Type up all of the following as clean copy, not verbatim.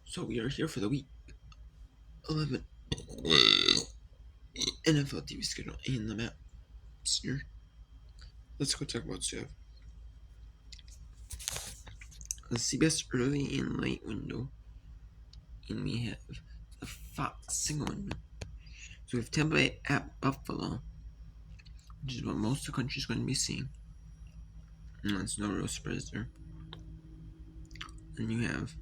So we are here for the week 11 NFL TV schedule and the maps here. Let's go talk about stuff. The CBS early and late window, and we have the Fox single window. So we have Tampa Bay at Buffalo, which is what most of the country is going to be seeing. And that's no real surprise there. Then you have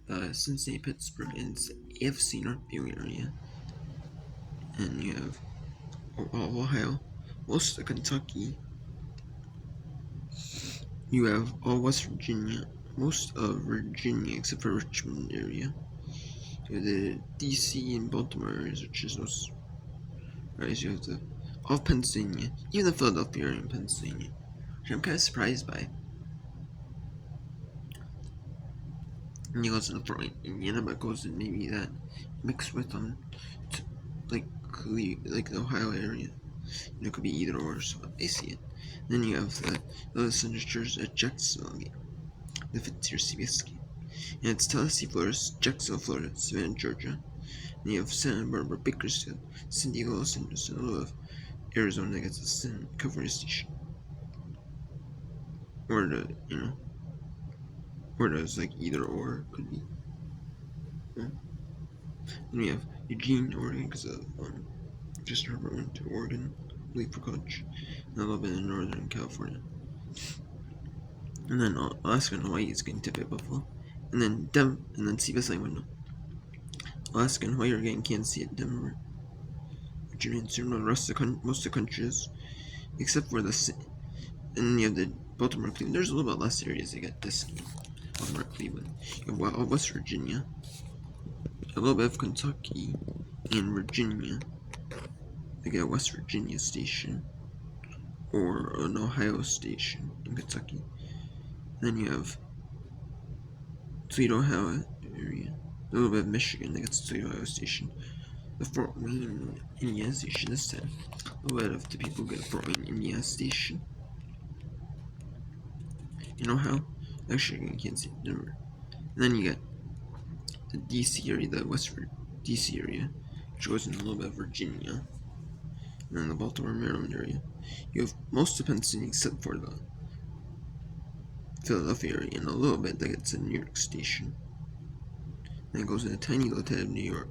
the Cincinnati Pittsburgh in the AFC North viewing area. And you have Ohio, most of Kentucky. You have all West Virginia, most of Virginia except for Richmond area. You have the DC and Baltimore areas, which is no surprise. You have all of Pennsylvania, even the Philadelphia area in Pennsylvania, which I'm kind of surprised by. And you go to the Fort Indiana, but goes in maybe that mixed with like the Ohio area. It could be either or, so I see it. Then you have the signatures at Jacksonville game, the 5th-tier CBS game. And it's Tennessee, Florida, Jacksonville, Florida, Savannah, Georgia. And you have Santa Barbara, Bakersfield, San Diego, Los Angeles, and a little of Arizona that gets the San California station. Or or does like either or could be. Yeah. Then we have Eugene, Oregon, because of Justin Herbert went to Oregon, I believe, for college, and a little bit in Northern California. And then Alaska and Hawaii is getting tipped at Buffalo. And then CBS line window. Alaska and Hawaii are getting Kansas City at Denver. Virginia and Seattle, the rest of most of the countries, except for and then you have the Baltimore, Cleveland. There's a little bit less areas that get this game. Baltimore, Cleveland. You have West Virginia, a little bit of Kentucky, and Virginia. They get a West Virginia station, or an Ohio station in Kentucky. Then you have Toledo, Ohio area. A little bit of Michigan that gets Toledo, Ohio station. The Fort Wayne, Indiana station this time. A little bit of the people get Fort Wayne, Indiana station. In Ohio, actually you can't see Denver. And then you get the DC area, the West DC area, which goes in a little bit of Virginia. And then the Baltimore, Maryland area. You have most of Pennsylvania except for the Philadelphia area, and a little bit that gets a New York station. Then it goes in a tiny little tad of New York.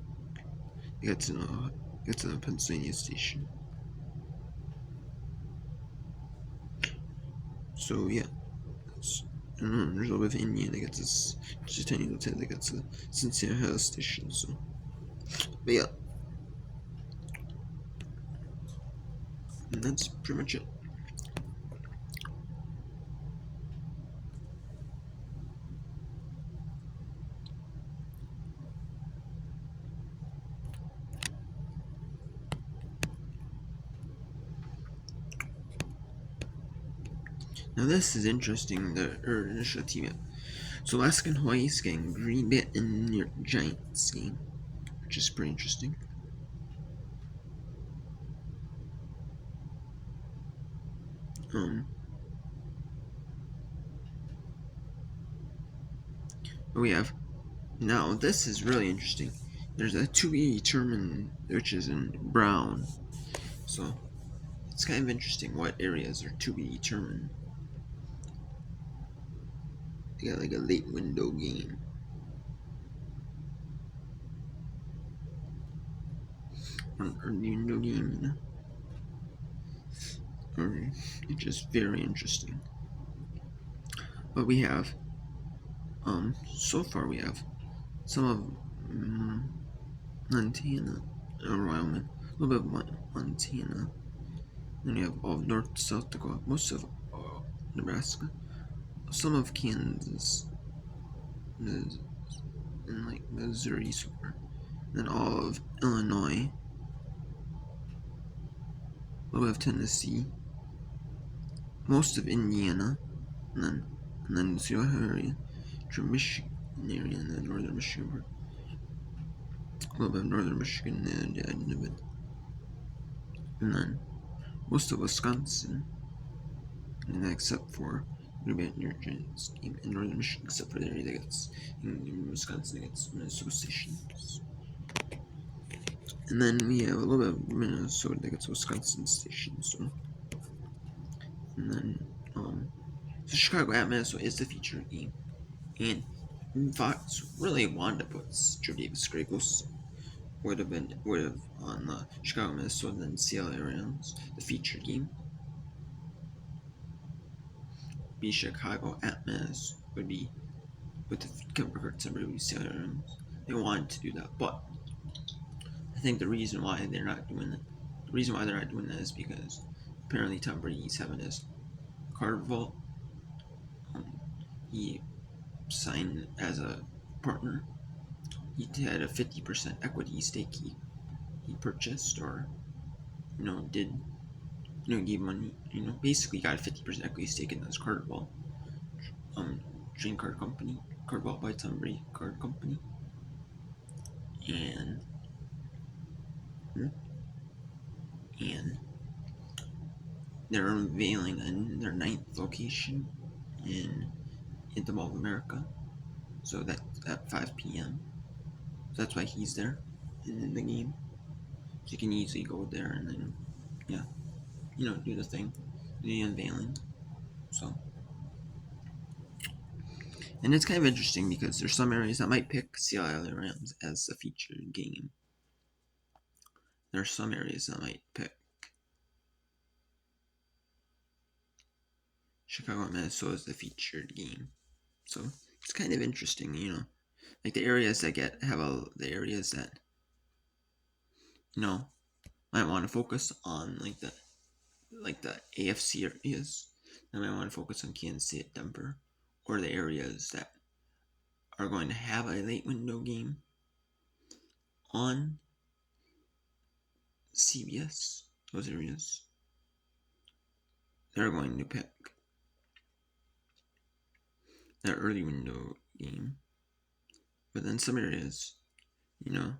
It gets in a Pennsylvania station. So yeah, and there's a little bit of Indiana that gets this just a tiny little tad that gets a Cincinnati, Ohio station. So, but yeah, and that's pretty much it. Now this is interesting, the initial team up. So Alaska and Hawaii is getting Green Bay and New York Giants game, which is pretty interesting. But we have, now this is really interesting. There's a to be determined, which is in brown. So it's kind of interesting what areas are to be determined. They got like a late window game. Or window game, you know? Or it's just very interesting. But we have, so far we have some of Montana, Wyoming, a little bit of Montana. Then you have all of North, South Dakota, most of Nebraska, some of Kansas, and like Missouri somewhere. Then all of Illinois, a little bit of Tennessee, most of Indiana, and then the Ohio area, Michigan area, and then northern Michigan. A little bit of northern Michigan and the end of it. And then most of Wisconsin, and except for New New Giants game in northern Michigan, except for the area that gets in Wisconsin that gets Minnesota stations. And then we have a little bit of Minnesota that gets Wisconsin stations. So. And then so Chicago at Minnesota is the featured game. And Fox really wanted to put Joe Davis Gragos would have on the Chicago Minnesota and CLA Rams, the featured game. Be Chicago at Minnesota would be with the Kemper Kurtz and Ruby CLA Rams. They wanted to do that, but I think the reason why they're not doing that is because apparently Tom Brady's having his card vault. He signed as a partner. He had a 50% equity stake he purchased or did gave money, basically got a 50% equity stake in this card vault. Train card company, card vault by Tom Brady card company. And they're unveiling their 9th location in the Mall of America. So that's at 5 p.m. So that's why he's there in the game. So you can easily go there and then, do the thing, the unveiling. So, and it's kind of interesting because there's some areas that might pick CLA Rams as a featured game. There are some areas that might pick Chicago and Minnesota as the featured game. So it's kind of interesting, like the areas that the areas that might want to focus on like the AFC areas. They might want to focus on Kansas City, Denver, or the areas that are going to have a late window game on CBS. Those areas they're going to pick that early window game. But then some areas, that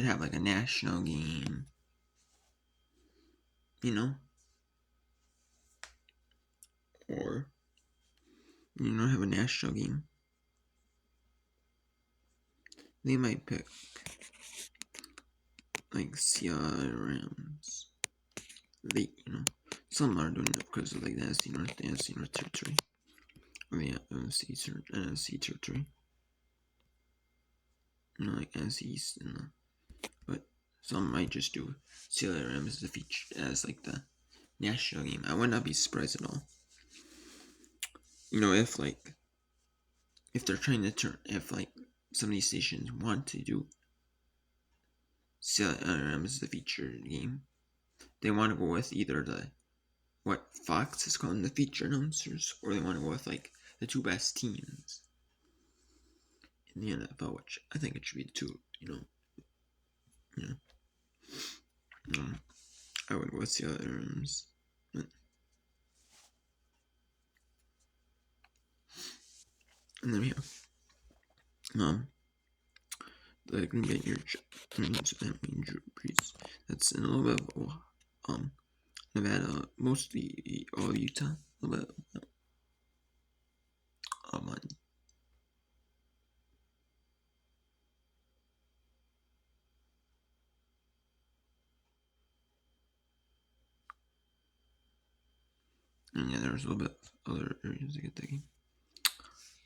have like a national game, or have a national game. They might pick like CI Rams late, Some are doing it because of like the NFC North territory, or the NFC territory. Like NFC East but some might just do CLA Rams as a feature as like the national game. I would not be surprised at all. If they're trying to if like some of these stations want to do CLA Rams as the featured game, they want to go with either what Fox is calling the feature announcers, or they want to go with like the 2 best teams in the NFL, which I think it should be the 2. I would go with the other rooms. And then we have the Green Bay Injuries. That's in a little bit of Nevada, mostly all Utah, a little bit and yeah, there's a little bit of other areas to get that game.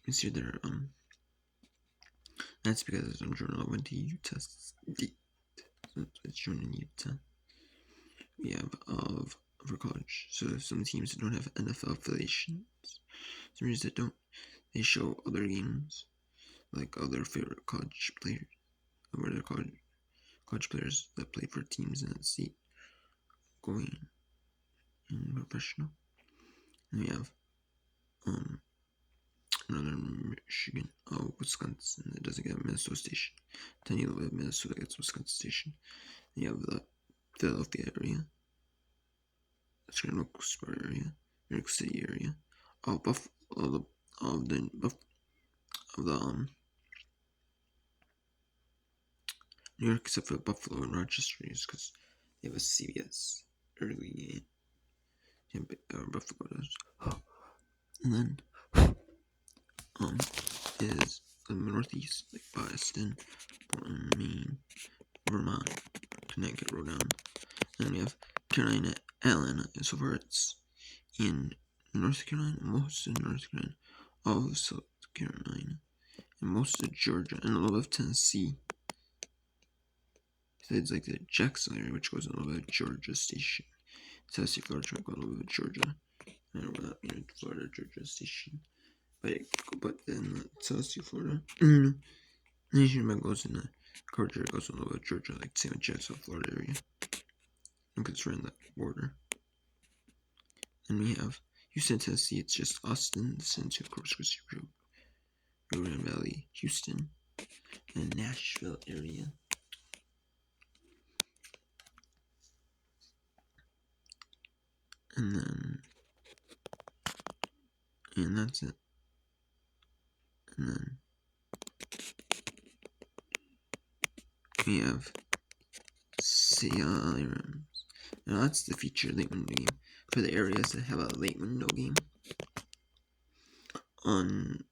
You see there, that's because some journal went to Utah State. So it's shown in Utah. We have for college. So some teams that don't have NFL affiliations, some teams that don't, they show other games, like other favorite college players, or their college players that play for teams in that state going in professional. And we have Northern Michigan, Wisconsin that doesn't get a Minnesota station. Then you have Minnesota gets Wisconsin station. Then you have the Philadelphia area, San Wilkes-Barre area, New York City area, New York, except for Buffalo and Rochester, because they have a CBS early game. Buffalo does. And then is the Northeast, like Boston, Portland, Maine, Vermont, Connecticut, Rhode Island. And we have Carolina, Atlanta. So far it's in North Carolina, most of North Carolina, all of South Carolina, and most of Georgia, and a little bit of Tennessee. So it's like the Jackson area, which goes a little bit of Georgia Station. Tennessee, Florida, a little bit of Georgia. I don't know what that Florida, Georgia Station. But then Tennessee, Florida. Nationwide goes in the Georgia, goes a little bit of Georgia, like same with Jacksonville, Florida area. Look, it's right in that border. And we have Houston, Tennessee. It's just Austin, the Central Coast, Rio Grande Valley, Houston, and Nashville area. And that's it. And then we have CRMs. Now that's the feature late window game for the areas that have a late window game on,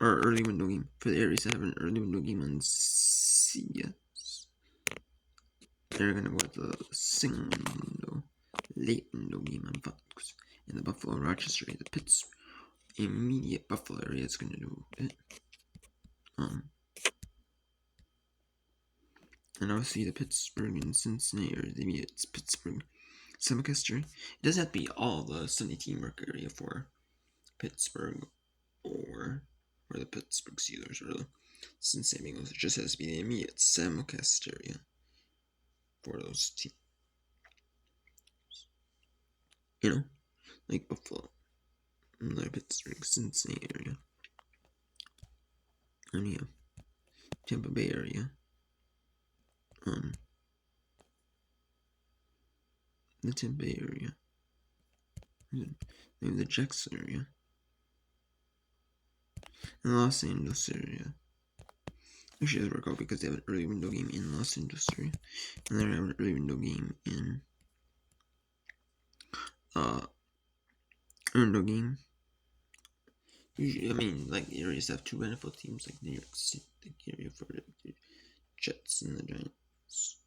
or early window game for the areas that have an early window game on CBS. They're gonna go with the single window, late window game on Fox. In the Buffalo, Rochester area, the Pittsburgh immediate Buffalo area is gonna do it. And obviously the Pittsburgh and Cincinnati area, the immediate Pittsburgh simulcast area. It doesn't have to be all the Sunday teamwork area for Pittsburgh or the Pittsburgh Steelers or the Cincinnati Bengals. It just has to be the immediate simulcast area for those teams. You know, like Buffalo, and the Pittsburgh, Cincinnati area. And you have Tampa Bay area. The Tampa Bay area. Maybe the Jackson area. And the Los Angeles area. Actually, it does work out because they have an early window game in Los Angeles area. And they have an early window game in Usually, I mean, like the areas have two NFL teams, like New York City, the area for the Jets and the Giants,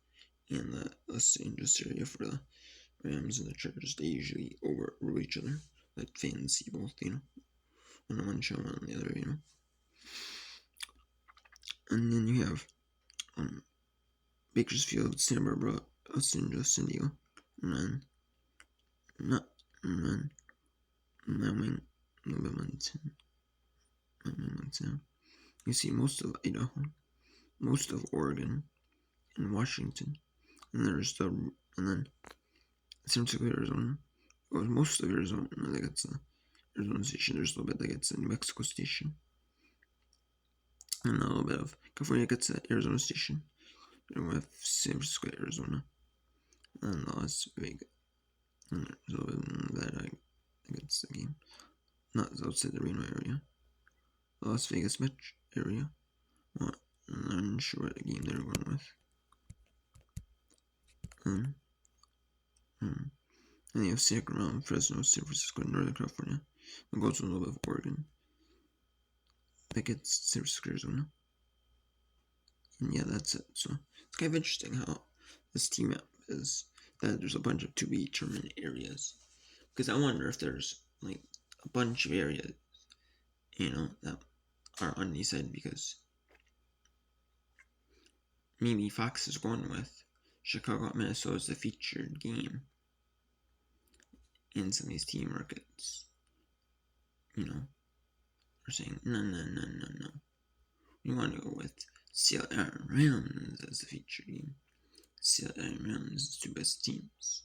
and the Los Angeles area for the Rams and the Chargers. They usually overrule each other. Like fans see both, on one show and on the other, And then you have Bakersfield, Santa Barbara, Los Angeles, San Diego, and then Wyoming, Montana. You see most of Idaho, most of Oregon, and Washington, and then San Francisco, Arizona. Well, most of Arizona, like it's the Arizona station. There's a little bit like it's the New Mexico station, and a little bit of California gets the Arizona station. And we have San Francisco, Arizona, and Las Vegas. And there's a little bit of that I think it's the game, not outside the Reno area. The Las Vegas Metro area. Well, I'm not sure what the game they're going with. And you have Sacramento, Fresno, San Francisco, Northern California. It goes a little bit of Oregon. That gets San Francisco, Arizona. And yeah, that's it. So it's kind of interesting how this team map is that there's a bunch of to be determined areas. Because I wonder if there's like a bunch of areas, that are undecided because maybe Fox is going with Chicago at Minnesota as the featured game in some of these team markets. We're saying no. We want to go with Seattle Rams as the featured game. Seattle Rams is two best teams.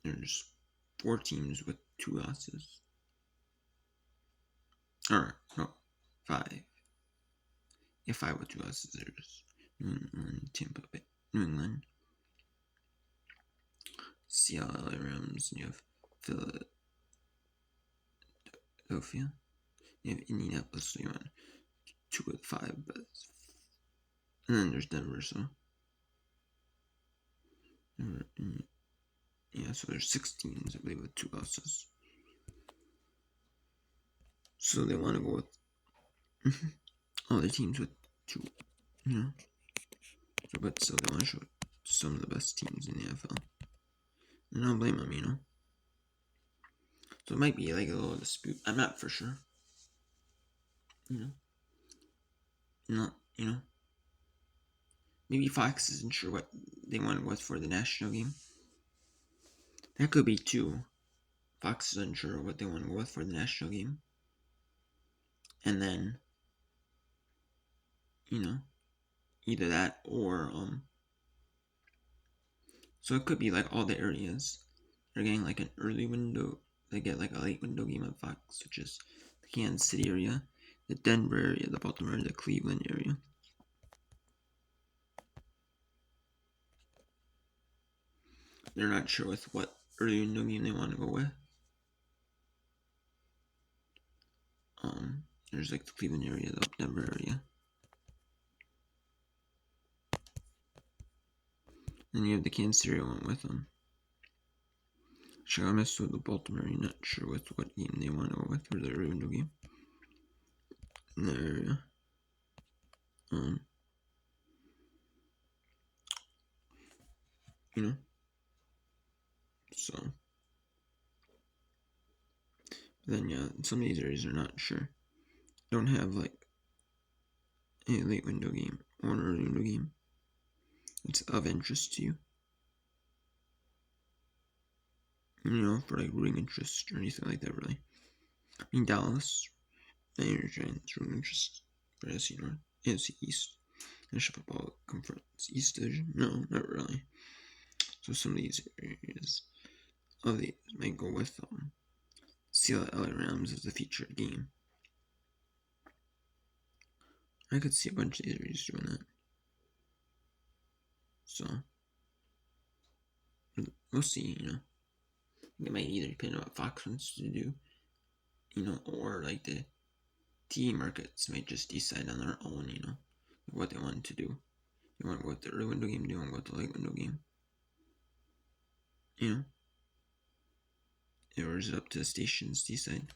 There's 4 teams with 2 losses. Or no, 5. Yeah, 5 with 2 losses. There's New England, Tampa Bay, New England, Seattle Rams, and you have Philadelphia. You have Indianapolis, so you want 2 with 5, but and then there's Denver, so Yeah, so there's 6 teams, I believe, with 2 losses. So they want to go with all the teams with 2, you know. So, but still, they want to show some of the best teams in the NFL. And I don't blame them, you know. So it might be like a little dispute. I'm not for sure. You know. Not, you know. Maybe Fox isn't sure what they want to go with for the national game. That could be too. Fox is unsure what they want to go with for the national game. And then, you know, either that or so it could be like all the areas they're getting like an early window. They get like a late window game on Fox, which is the Kansas City area, the Denver area, the Baltimore area, the Cleveland area. They're not sure with what early window game they want to go with. There's like the Cleveland area, the Denver area. Then you have the Kansas City one with them. Chicago, Minnesota, the Baltimore. You're not sure with what game they want to go with for the early window game in that area. You know, so then yeah, some of these areas are not sure. Don't have like a late window game or an early window game. It's of interest to you. You know, for like rooting interest or anything like that, really. I mean, Dallas, Niners, Giants, rooting interest for AFC North, AFC East, National Football Conference East Division. No, not really. So some of these areas of these might go with Seattle LA Rams as the featured game. I could see a bunch of these areas doing that. So we'll see, you know. It might either depend on what Fox wants to do, you know, or like the TV markets might just decide on their own, you know, what they want to do. They want to go with the early window game, they want to go with the late window game. You know? Or is it up to the stations to decide?